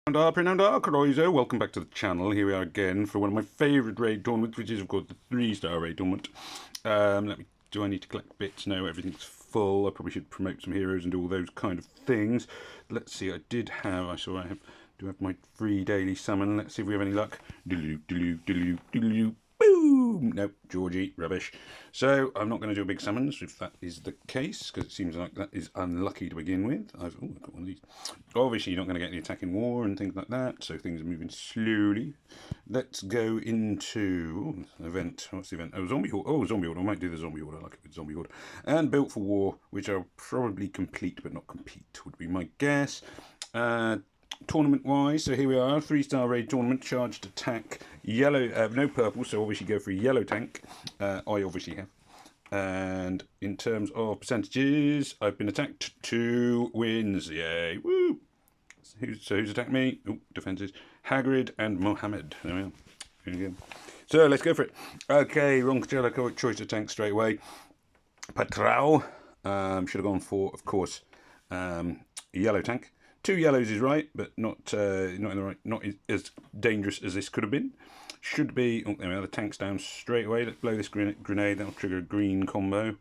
Welcome back to the channel. Here we are again for one of my favourite raid tournaments, which is of course the 3-star raid tournament. Do I need to collect bits? No, everything's full. I probably should promote some heroes and do all those kind of things. Let's see, I do have my free daily summon. Let's see if we have any luck. Boom! Nope, Georgie, rubbish. So I'm not going to do a big summons if that is the case, because it seems like that is unlucky to begin with. I've got one of these. Obviously, you're not going to get any attack in war and things like that, so things are moving slowly. Let's go into event. What's the event? Oh, zombie horde. Oh, zombie horde. I might do the zombie horde. I like it with zombie horde. And built for war, which I'll probably complete but not compete, would be my guess. Tournament wise, so here we are, 3-star raid tournament, charged attack, yellow, no purple, so obviously go for a yellow tank. I obviously have. And in terms of percentages, I've been attacked, 2 wins, yay, woo! Who's attacked me? Oh, defences, Hagrid and Mohammed. There we are. Very good. So let's go for it. Okay, wrong choice of tank straight away. Patrao, should have gone for, of course, yellow tank. 2 yellows is right, but not as dangerous as this could have been. Should be. Oh, there we are. The tank's down straight away. Let's blow this grenade. That'll trigger a green combo.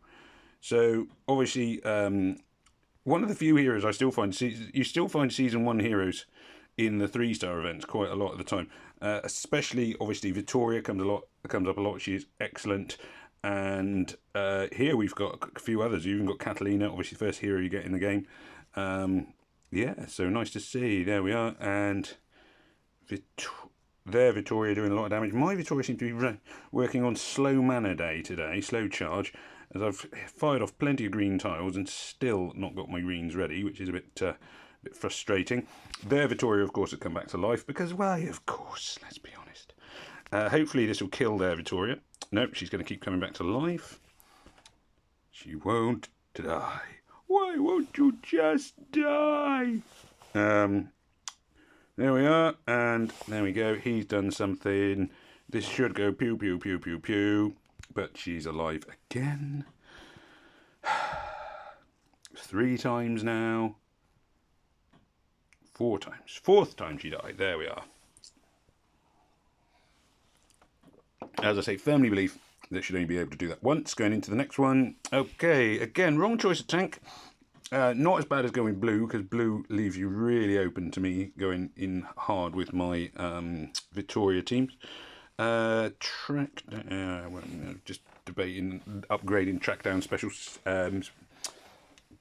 So obviously, one of the few heroes I still find. You still find season 1 heroes in the 3-star events quite a lot of the time. Especially, obviously, Victoria comes up a lot. She is excellent. And here we've got a few others. You've even got Catalina, obviously, first hero you get in the game. Yeah, so nice to see. There we are. And Victoria doing a lot of damage. My Victoria seems to be working on slow mana day today, slow charge, as I've fired off plenty of green tiles and still not got my greens ready, which is a bit frustrating. Victoria, of course, has come back to life because, well, of course, let's be honest. Hopefully this will kill Victoria. Nope, she's going to keep coming back to life. She won't die. Why won't you just die? There we are, and there we go. He's done something. This should go pew, pew, pew, pew, pew. But she's alive again. 3 times now. 4 times. 4th time she died. There we are. As I say, firmly believe that should only be able to do that once. Going into the next one. Okay, again, wrong choice of tank. Not as bad as going blue, because blue leaves you really open to me going in hard with my Victoria teams. Just debating upgrading track down specials. What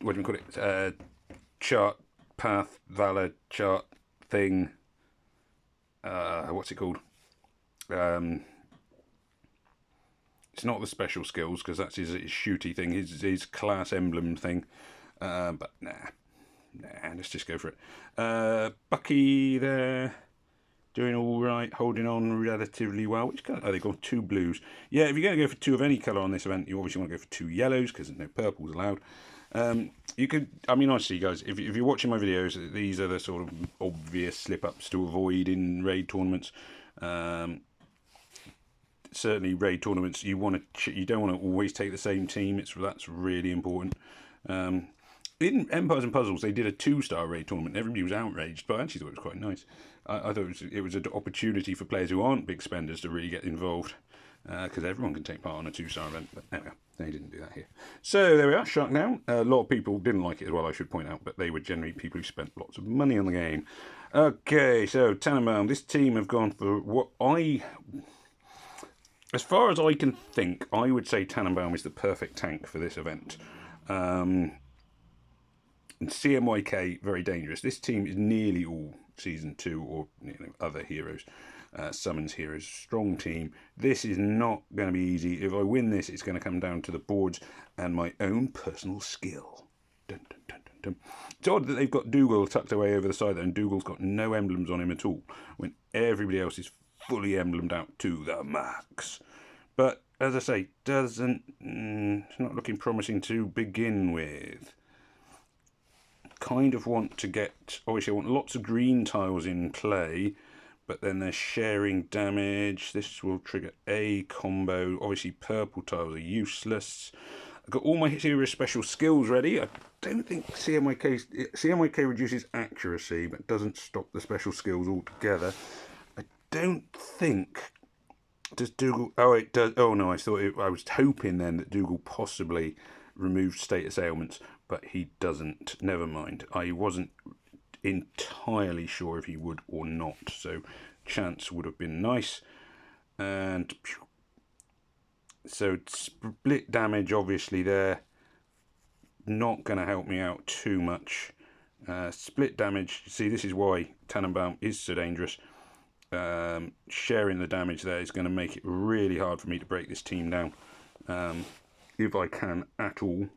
do we call it? Chart, path, valor, chart, thing. What's it called? It's not the special skills, because that's his shooty thing, his class emblem thing. But nah, let's just go for it. Bucky there, doing all right, holding on relatively well. Which colour? Oh, they've got 2 blues. Yeah, if you're going to go for 2 of any colour on this event, you obviously want to go for 2 yellows, because there's no purples allowed. You could, I mean, honestly, guys, if you're watching my videos, these are the sort of obvious slip-ups to avoid in raid tournaments. Certainly raid tournaments, you don't want to always take the same team. That's really important. In Empires and Puzzles, they did a 2-star raid tournament. Everybody was outraged, but I actually thought it was quite nice. I thought it was an opportunity for players who aren't big spenders to really get involved, because everyone can take part on a 2-star event. But anyway, they didn't do that here. So there we are, Shark Down. A lot of people didn't like it as well, I should point out, but they were generally people who spent lots of money on the game. Okay, so Tanenbaum, this team have gone for what as far as I can think, I would say Tanenbaum is the perfect tank for this event. And CMYK, very dangerous. This team is nearly all Season 2 or other heroes, summons heroes. Strong team. This is not going to be easy. If I win this, it's going to come down to the boards and my own personal skill. Dun, dun, dun, dun, dun. It's odd that they've got Dougal tucked away over the side there, and Dougal's got no emblems on him at all, when everybody else is fully emblemed out to the max. But as I say, it's not looking promising to begin with. Kind of want to get, obviously I want lots of green tiles in play, but then they're sharing damage. This will trigger a combo. Obviously purple tiles are useless. I've got all my hero special skills ready. I don't think CMYK reduces accuracy, but doesn't stop the special skills altogether. I don't think... Does Dougal... Oh, it does. Oh, no, I was hoping then that Dougal possibly removed status ailments, but he doesn't. Never mind. I wasn't entirely sure if he would or not, so chance would have been nice. And so split damage, obviously, there. Not going to help me out too much. Split damage, see, this is why Tannenbaum is so dangerous. Sharing the damage there is going to make it really hard for me to break this team down, if I can at all.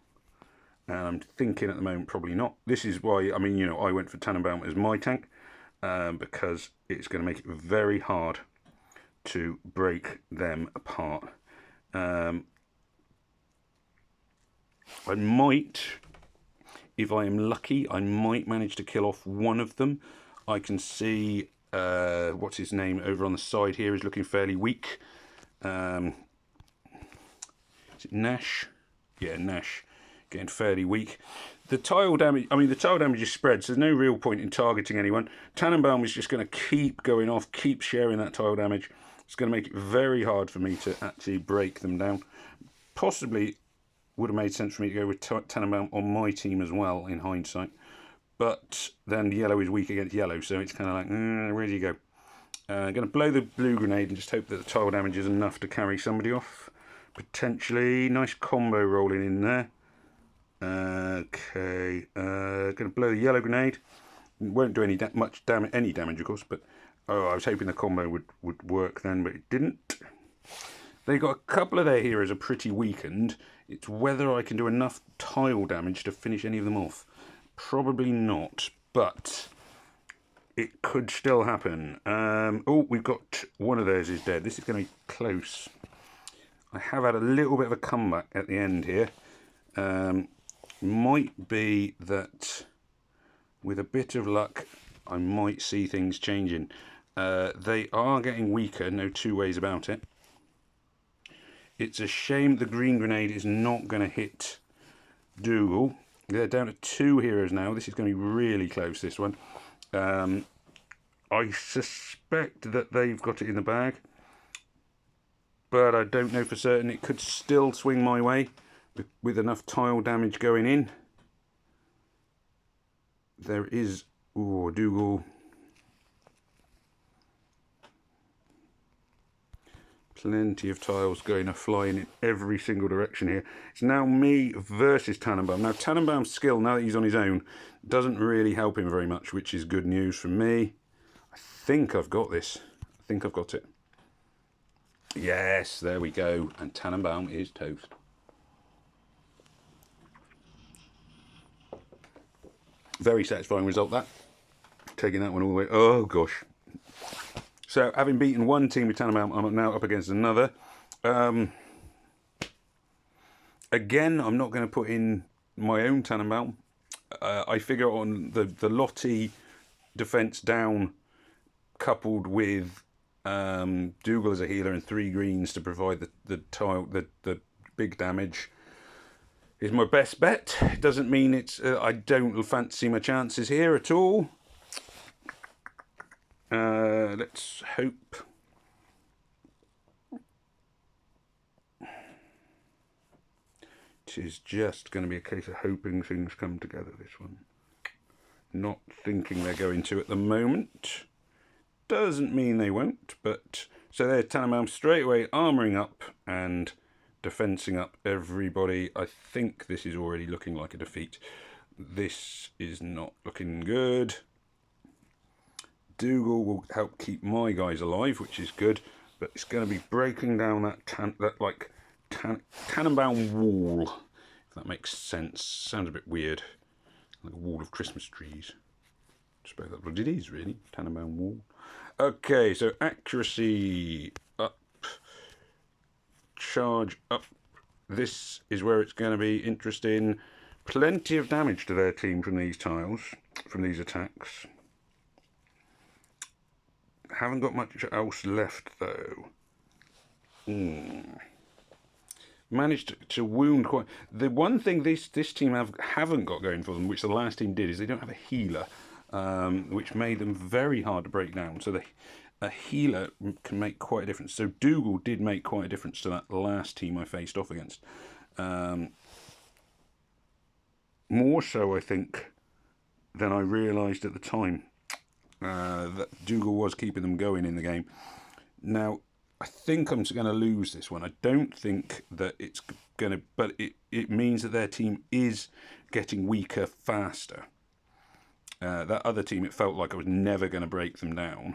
And I'm thinking at the moment probably not. This is why, I mean, you know, I went for Tannenbaum as my tank, because it's going to make it very hard to break them apart. I might, if I am lucky, I might manage to kill off one of them. I can see, what's his name over on the side here is looking fairly weak. Is it Nash? Yeah, Nash. Getting fairly weak. The tile damage, I mean, the tile damage is spread, so there's no real point in targeting anyone. Tannenbaum is just going to keep going off, keep sharing that tile damage. It's going to make it very hard for me to actually break them down. Possibly would have made sense for me to go with Tannenbaum on my team as well, in hindsight. But then yellow is weak against yellow, so it's kind of like, where do you go? Going to blow the blue grenade and just hope that the tile damage is enough to carry somebody off. Potentially. Nice combo rolling in there. Okay. Going to blow the yellow grenade. It won't do any damage, of course, but I was hoping the combo would work then, but it didn't. They got a couple of their heroes are pretty weakened. It's whether I can do enough tile damage to finish any of them off. Probably not, but it could still happen. Oh, we've got one of those is dead. This is going to be close. I have had a little bit of a comeback at the end here. Might be that with a bit of luck, I might see things changing. They are getting weaker, no two ways about it. It's a shame the green grenade is not going to hit Dougal. They're down to 2 heroes now. This is going to be really close, this one. I suspect that they've got it in the bag, but I don't know for certain. It could still swing my way with enough tile damage going in. There is... Ooh, Dougal. Plenty of tiles going flying in every single direction here. It's now me versus Tannenbaum. Now, Tannenbaum's skill, now that he's on his own, doesn't really help him very much, which is good news for me. I think I've got this. I think I've got it. Yes, there we go. And Tannenbaum is toast. Very satisfying result, that. Taking that one all the way. Oh, gosh. So, having beaten one team with Tannenbaum, I'm now up against another. Again, I'm not going to put in my own Tannenbaum. I figure on the Lottie defense down, coupled with Dougal as a healer and 3 greens to provide the big damage, is my best bet. It doesn't mean it's I don't fancy my chances here at all. Let's hope. It is just going to be a case of hoping things come together, this one. Not thinking they're going to at the moment. Doesn't mean they won't, but... So there's Tannenbaum straight away armouring up and defensing up everybody. I think this is already looking like a defeat. This is not looking good. Dougal will help keep my guys alive, which is good, but it's going to be breaking down that Tannenbaum wall, if that makes sense. Sounds a bit weird, like a wall of Christmas trees. I suppose that's what it is, really. Tannenbaum wall. Okay, so accuracy up, charge up. This is where it's going to be interesting. Plenty of damage to their team from these tiles, from these attacks. Haven't got much else left though. managed to wound quite. The one thing this team haven't got going for them, which the last team did, is they don't have a healer, which made them very hard to break down. So a healer can make quite a difference. So Dougal did make quite a difference to that last team I faced off against. More so, I think, than I realised at the time. That Dougal was keeping them going in the game. Now, I think I'm going to lose this one. I don't think that it's going to, but it means that their team is getting weaker faster. That other team, it felt like I was never going to break them down.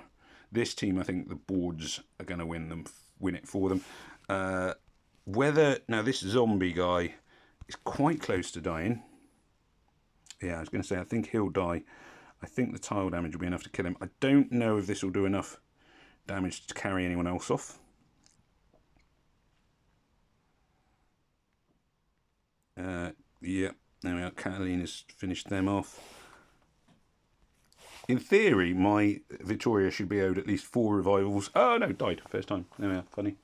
This team, I think the boards are going to win it for them. Now this zombie guy is quite close to dying. Yeah, I was going to say, I think he'll die. I think the tile damage will be enough to kill him. I don't know if this will do enough damage to carry anyone else off. Yeah, there we are. Catalina's finished them off. In theory, my Victoria should be owed at least 4 revivals. Oh no, died first time. There we are. Funny.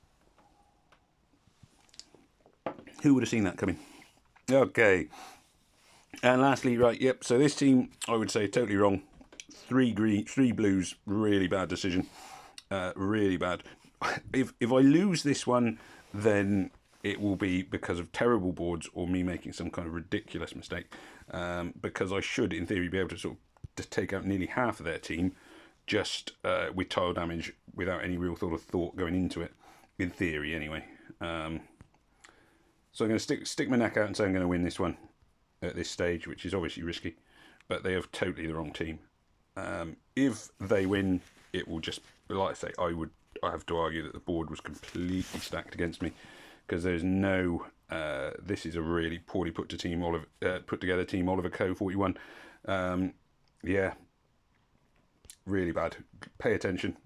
Who would have seen that coming? Okay. And lastly, right, yep, so this team, I would say, totally wrong. 3 blues, really bad decision. Really bad. If I lose this one, then it will be because of terrible boards or me making some kind of ridiculous mistake. Because I should, in theory, be able to sort of take out nearly half of their team just with tile damage without any real thought going into it. In theory, anyway. So I'm going to stick my neck out and say I'm going to win this one at this stage, which is obviously risky, but they have totally the wrong team. If they win, it will just, like I say, I have to argue that the board was completely stacked against me, because there's no. This is a really poorly put together team. Oliver Co 41. Yeah, really bad. Pay attention.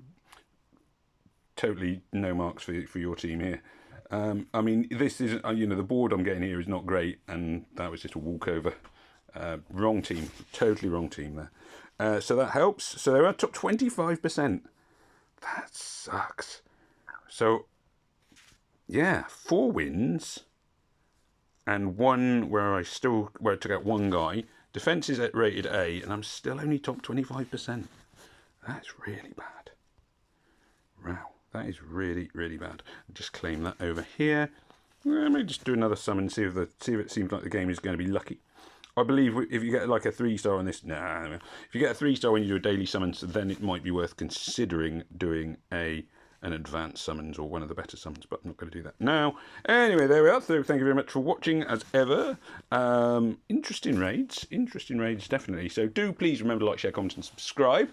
Totally no marks for your team here. I mean, this is, the board I'm getting here is not great, and that was just a walkover. Wrong team, totally wrong team there. So that helps. So they're at top 25%. That sucks. So, yeah, 4 wins, and one where I took out one guy. Defense is rated A, and I'm still only top 25%. That's really bad. Wow. That is really, really bad. Just claim that over here. Let me just do another summon, see if it seems like the game is going to be lucky. I believe if you get like a 3-star on this, if you get a 3-star when you do a daily summons, then it might be worth considering doing an advanced summons or one of the better summons, but I'm not going to do that now. Anyway, there we are. So thank you very much for watching as ever. Interesting raids, definitely. So do please remember to like, share, comment, and subscribe.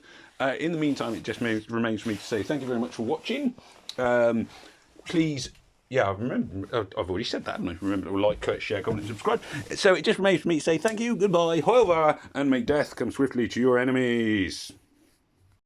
In the meantime, it just remains for me to say thank you very much for watching. Please, yeah, I've already said that, haven't I? Remember to like, share, comment, and subscribe. So it just remains for me to say thank you, goodbye, au revoir, and may death come swiftly to your enemies.